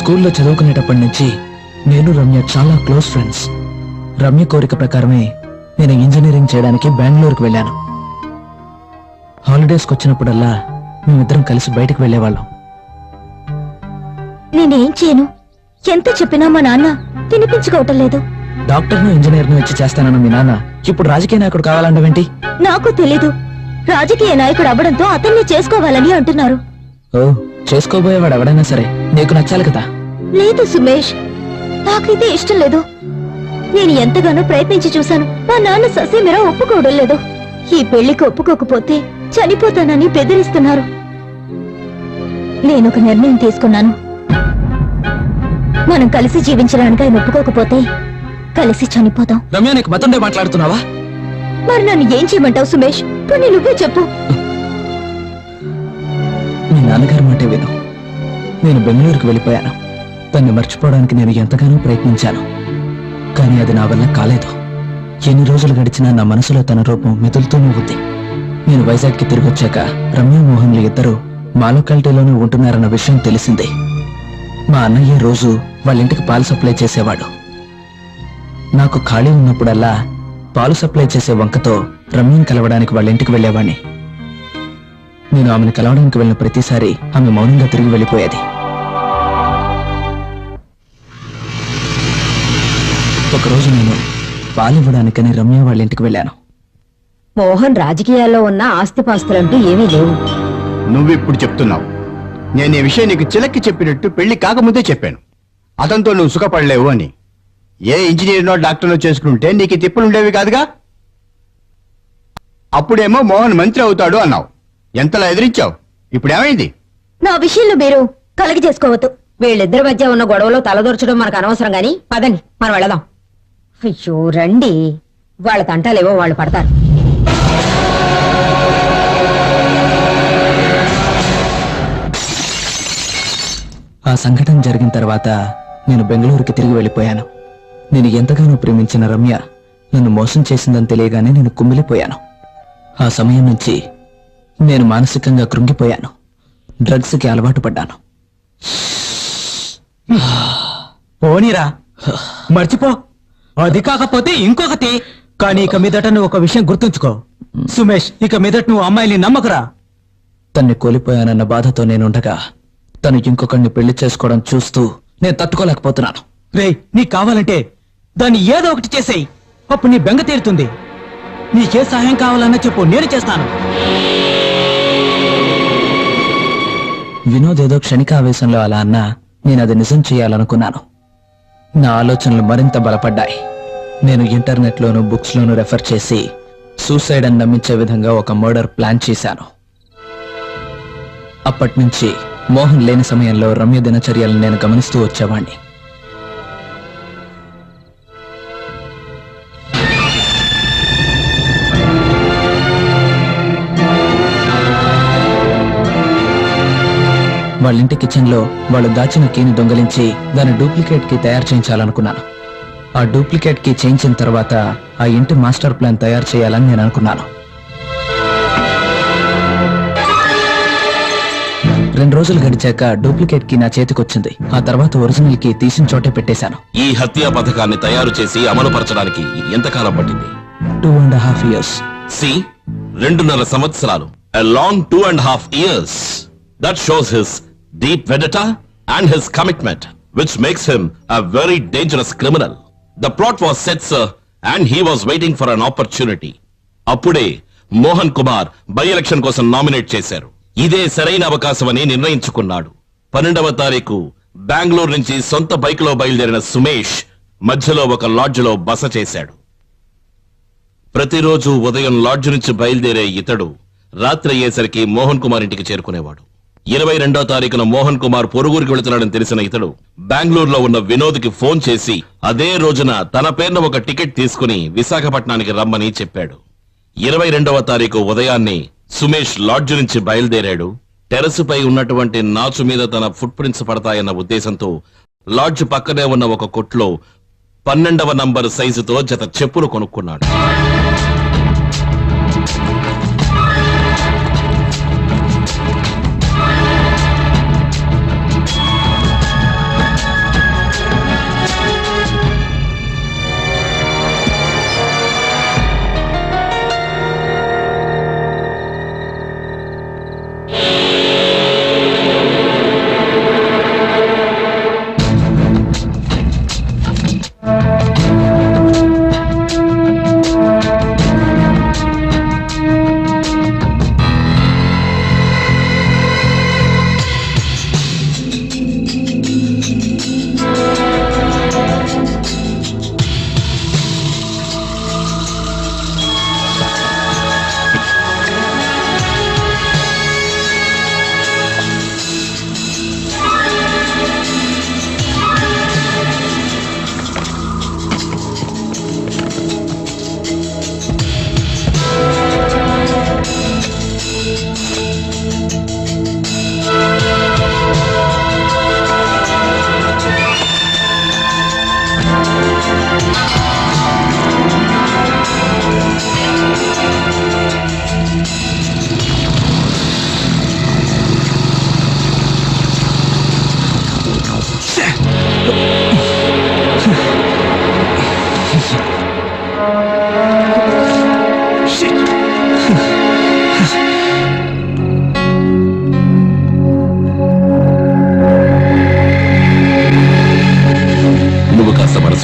స్కూల్లో చదువుకునేటప్పటి నుంచి నేను రమ్య చాలా క్లోజ్ ఫ్రెండ్స్. రమ్య కోరిక ప్రకారమే నేను ఇంజనీరింగ్ చేయడానికి బెంగళూరుకు వెళ్ళాను. హాలిడేస్కి వచ్చినప్పుడల్లా మేమిద్దరం కలిసి బయటకు వెళ్లేవాళ్ళం. నేనేం చేయను, ఎంత చెప్పినా మా నాన్న తినిపించుకోవటం లేదు. డాక్టర్ను ఇంజనీర్ను వచ్చి చేస్తానన్న మీ నాన్న ఇప్పుడు రాజకీయ నాయకుడు కావాలంటావేంటి? నాకు తెలీదు. రాజకీయ నాయకుడు అవ్వడంతో అతన్ని చేసుకోవాలని అంటున్నారు. ఓ, చేసుకోబోయేవాడు ఎవడైనా సరే నీకు నచ్చాలి కదా. లేదు సుమేష్, నాకైతే ఇష్టం లేదు. నేను ఎంతగానో ప్రయత్నించి చూశాను, మా నాన్న ససేమిరా ఒప్పుకోవడం లేదు. ఈ పెళ్లికి ఒప్పుకోకపోతే చనిపోతానని బెదిరిస్తున్నారు. నేనొక నిర్ణయం తీసుకున్నాను. మనం కలిసి జీవించడానికి ఆయన ఒప్పుకోకపోతే కలిసి చనిపోతాం. రమ్య, నీకు మతుండే మాట్లాడుతున్నావా? మరి నన్ను ఏం చేయమంటావు సుమేష్? కానీ నువ్వే చెప్పు. మీ నాన్నగారి మాటే విను. నేను బెంగళూరుకు వెళ్ళిపోయాను. తన్ని మర్చిపోవడానికి నేను ఎంతగానో ప్రయత్నించాను, కానీ అది నా వల్ల కాలేదు. ఎన్ని రోజులు గడిచినా నా మనసులో తన రూపం మెదులుతూనే ఉంది. నేను వైజాగ్కి తిరిగి వచ్చాక రమ్య మోహన్లు ఇద్దరు మా లొకాలిటీలోనే ఉంటున్నారన్న విషయం తెలిసింది. మా అన్నయ్య రోజు వాళ్ళ ఇంటికి పాలు సప్లై చేసేవాడు. నాకు ఖాళీ ఉన్నప్పుడల్లా పాలు సప్లై చేసే వంకతో రమ్యని కలవడానికి వాళ్ళ ఇంటికి వెళ్ళేవాణ్ణి. నేను ఆమెను కలవడానికి వెళ్ళిన ప్రతిసారి ఆమె మౌనంగా తిరిగి వెళ్ళిపోయేది. ఒకరోజు నేను పాలివ్వడానికని రమ్య వాళ్ళ ఇంటికి వెళ్ళాను. మోహన్ రాజకీయాల్లో ఉన్న ఆస్తిపాస్తులంటూ ఏమీ లేవు. నువ్విప్పుడు చెప్తున్నావు. నేను ఈ విషయం నీకు చిలక్కి చెప్పినట్టు పెళ్లి కాకముందే చెప్పాను. అతనితో నువ్వు సుఖపడలేవు అని. ఏ ఇంజనీర్నో డాక్టర్నో చేసుకుంటే నీకు తిప్పులుండేవి కాదుగా. అప్పుడేమో మోహన్ మంత్రి అవుతాడు అన్నావు. ఎంతలా ఎదిరించావు. ఇప్పుడేమైంది? నా విషయంలో మీరు కలగ చేసుకోవద్దు. వీళ్ళిద్దరి మధ్య ఉన్న గొడవలో తలదొరచడం మనకు అనవసరం గాని పదండి, మనం వెళదాం. అయ్యో రండి, వాళ్ళ తంటాలేవో వాళ్ళు పడతారు. ఆ సంఘటన జరిగిన తర్వాత నేను బెంగళూరుకి తిరిగి వెళ్ళిపోయాను. నేను ఎంతగానో ప్రేమించిన రమ్య నన్ను మోసం చేసిందని తెలియగానే నేను కుమిలిపోయాను. ఆ సమయం నుంచి నేను మానసికంగా కృంగిపోయాను. డ్రగ్స్కి అలవాటు పడ్డాను. పోనీరా, మర్చిపో. అది కాకపోతే ఇంకొకటి. కానీ ఇక మీదట నువ్వు ఒక విషయం గుర్తుంచుకో సుమేష్, ఇక మీదట నువ్వు అమ్మాయిని నమ్మకురా. తన్ని కోల్పోయానన్న బాధతో నేనుండగా తను ఇంకొకరిని పెళ్లి చేసుకోవడం చూస్తూ నేను తట్టుకోలేకపోతున్నాను. రేయ్, నీకు కావాలంటే దాన్ని ఏదో ఒకటి చేసేయి. అప్పుడు నీ బెంగ తీరుతుంది. నీకే సహాయం కావాలన్నా చెప్పు, నేను చేస్తాను. వినోద్ ఏదో క్షణికావేశంలో అలా అన్నా నేను అది నిజం చేయాలనుకున్నాను. నా ఆలోచనలు మరింత బలపడ్డాయి. నేను ఇంటర్నెట్లోనూ బుక్స్లోనూ రెఫర్ చేసి సూసైడ్ అని నమ్మించే విధంగా ఒక మర్డర్ ప్లాన్ చేశాను. అప్పటినుంచి మోహన్ లేని సమయంలో రమ్య దినచర్యలను నేను గమనిస్తూ వచ్చేవాణ్ణి. వాళ్ళింటి కిచెన్లో వాళ్ళు దాచిన కీని దొంగలించి దాని డూప్లికేట్ కీ తయారు చేయించాలనుకున్నాను. ఆ డూప్లికేట్ కీ చేయించిన తర్వాత ఆ ఇంటి మాస్టర్ ప్లాన్ తయారు చేయాలని నేను అనుకున్నాను. 2 రోజులు గడిచాక డూప్లికేట్ కీ నా చేతికొచ్చింది. ఆ తర్వాత ఒరిజినల్ కీ తీసిన చోటే పెట్టేశాను. ఈ హత్యా పథకాన్ని తయారు చేసి అమలు పరచడానికి ఎంతకాలం పట్టింది? 2.5 years. సి 2.5 సంవత్సరాలు. A long 2.5 years. That shows his deep vendetta and his commitment, which makes him a very dangerous criminal. The plot was set, sir, and he was waiting for an opportunity. అప్పుడే Mohan Kumar by election కోసం nominate చేశారు. ఇదే సరైన అవకాశమని నిర్ణయించుకున్నాడు. 12వ తారీఖు బెంగళూరు నుంచి సొంత bike లో బయలుదేరిన సుమేష్ మధ్యలో ఒక లాడ్జ్ లో బస చేశాడు. ప్రతిరోజు ఉదయం లాడ్జ్ నుంచి బయలుదేరే ఇతడు రాత్రి అయ్యేసరికి మోహన్ కుమార్ ఇంటికి చేరుకునేవాడు. 22వ తారీఖున మోహన్ కుమార్ పొరుగురికి వెళుతున్నాడని తెలిసిన ఇతడు బెంగళూరులో ఉన్న వినోద్ కి ఫోన్ చేసి అదే రోజున తన పేరున ఒక టికెట్ తీసుకుని విశాఖపట్నానికి రమ్మని చెప్పాడు. 22వ తారీఖు ఉదయాన్నే సుమేష్ లాడ్జ్ నుంచి బయలుదేరాడు. టెరసుపై ఉన్నటువంటి నాచు మీద తన ఫుట్ ప్రింట్స్ పడతాయన్న ఉద్దేశంతో లాడ్జ్ పక్కనే ఉన్న ఒక కొట్లో 12వ నంబర్ సైజుతో జత చెప్పులు కొనుక్కున్నాడు.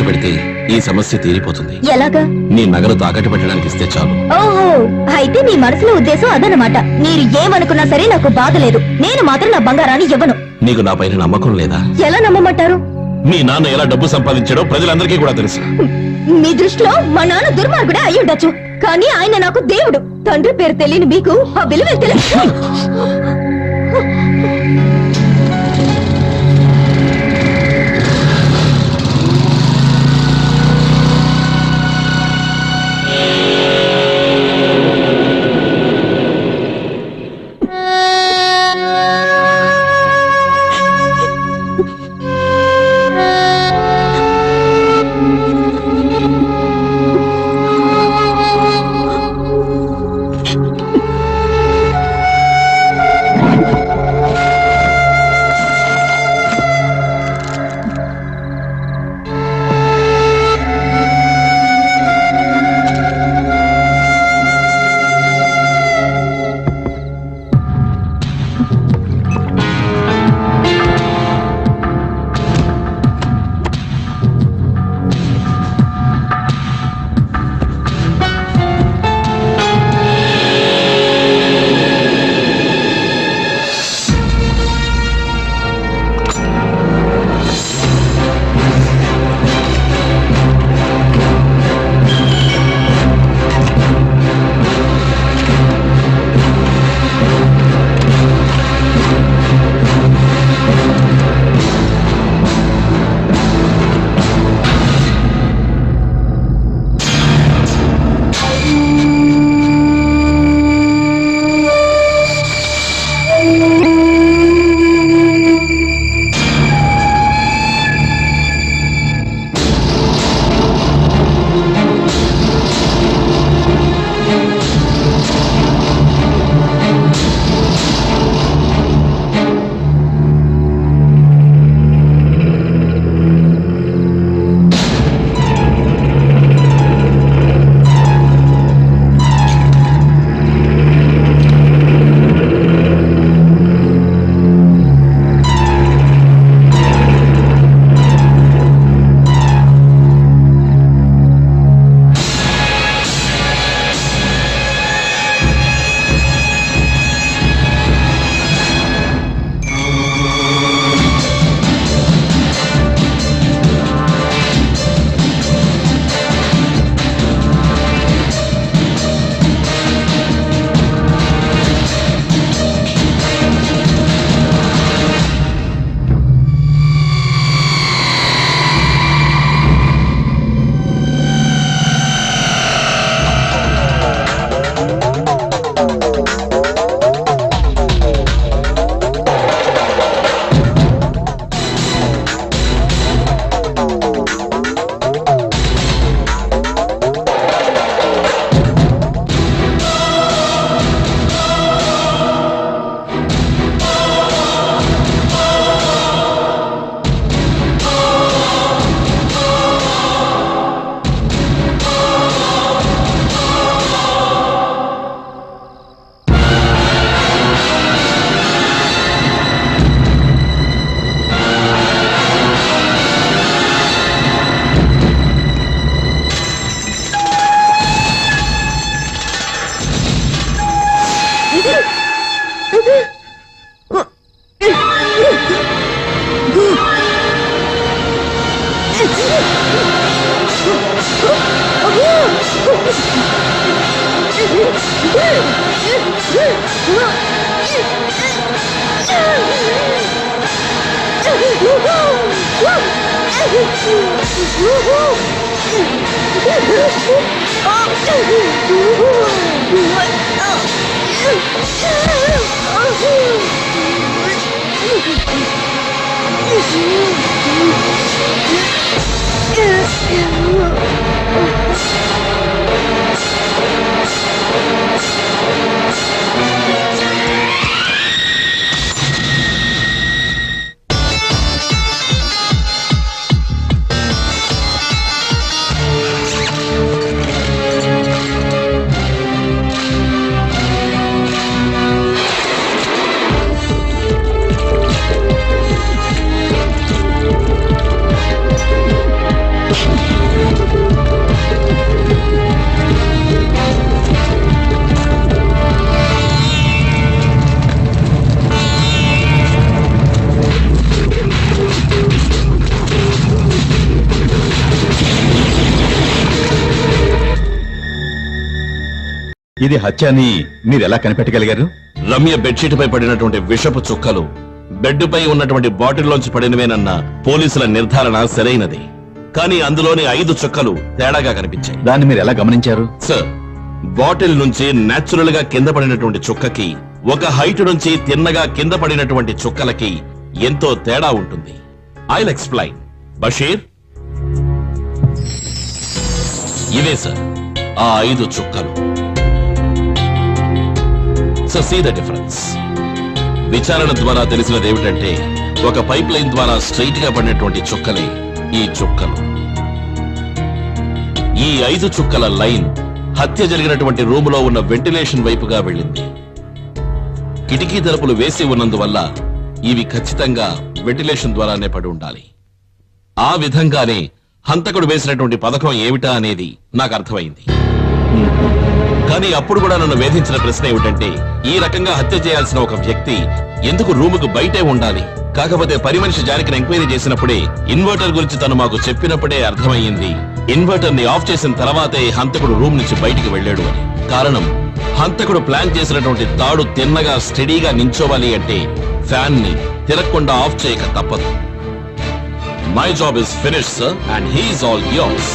మనసు పెడితే ఈ సమస్య తీరిపోతుంది. ఎలాగా? నీ నగలు తాకట్టు పెట్టడానికి ఇస్తే చాలు. ఓహో, అయితే మీ మనసులో ఉద్దేశం అదనమాట. మీరు ఏమనుకున్నా సరే నాకు బాధ లేదు. నేను మాత్రం నా బంగారాన్ని ఇవ్వను. నీకు నా పైన నమ్మకం లేదా? ఎలా నమ్మమంటారు? మీ నాన్న ఎలా డబ్బు సంపాదించాడో ప్రజలందరికీ కూడా తెలుసు. మీ దృష్టిలో మా నాన్న దుర్మార్గుడే అయి ఉండొచ్చు, కానీ ఆయన నాకు దేవుడు. తండ్రి పేరు తెలియని మీకు ఆ విలువే తెలుసు. ఇది హత్య అని మీరెలా కనిపెట్టగలిగారు? రమ్య బెడ్షీట్ పై పడినటువంటి విషపు చుక్కలు బెడ్ పై ఉన్నటువంటి బాటిల్లోంచి పడినవేనన్న పోలీసుల నిర్ధారణ సరైనది. కానీ అందులోని 5 చుక్కలు తేడాగా కనిపించాయి. దాన్ని మీరు ఎలా గమనించారు? సార్, బాటిల్ నుంచి నేచురల్ గా కింద పడినటువంటి చుక్కకి ఒక హైట్ నుంచి తిన్నగా కింద పడినటువంటి చుక్కలకి ఎంతో తేడా ఉంటుంది. I'll explain. బషీర్, ఇవే సార్ ఆ 5 చుక్కలు. So see the difference. విచారణ ద్వారా తెలిసినది ఏమిటంటే ఒక పైప్ లైన్ ద్వారా స్ట్రైట్ గా పడినటువంటి చుక్కలే ఈ చుక్కలు. ఈ 5 చుక్కల లైన్ హత్య జరిగినటువంటి రూములో ఉన్న వెంటిలేషన్ వైపుగా వెళ్ళింది. కిటికీ తలుపులు వేసి ఉన్నందువల్ల ఇవి ఖచ్చితంగా వెంటిలేషన్ ద్వారానే పడి ఉండాలి. ఆ విధంగానే హంతకుడు వేసినటువంటి పథకం ఏమిటా అనేది నాకు అర్థమైంది. కానీ అప్పుడు కూడా నన్ను వేధించిన ప్రశ్న ఏమిటంటే ఈ రకంగా హత్య చేయాల్సిన ఒక వ్యక్తి ఎందుకు రూముకు బయటే ఉండాలి? కాకపోతే పని మనిషి జానకిని ఎంక్వైరీ చేసినప్పుడే ఇన్వర్టర్ గురించి తను మాకు చెప్పినప్పుడే అర్థమయ్యింది ఇన్వర్టర్ ని ఆఫ్ చేసిన తర్వాతే హంతకుడు రూమ్ నుంచి బయటికి వెళ్ళాడు అని. కారణం, హంతకుడు ప్లాన్ చేసినటువంటి తాడు తిన్నగా స్టడీగా నించోవాలి అంటే ఫ్యాన్ ని తిరగకుండా ఆఫ్ చేయక తప్పదు. My job is finished sir and he is all yours.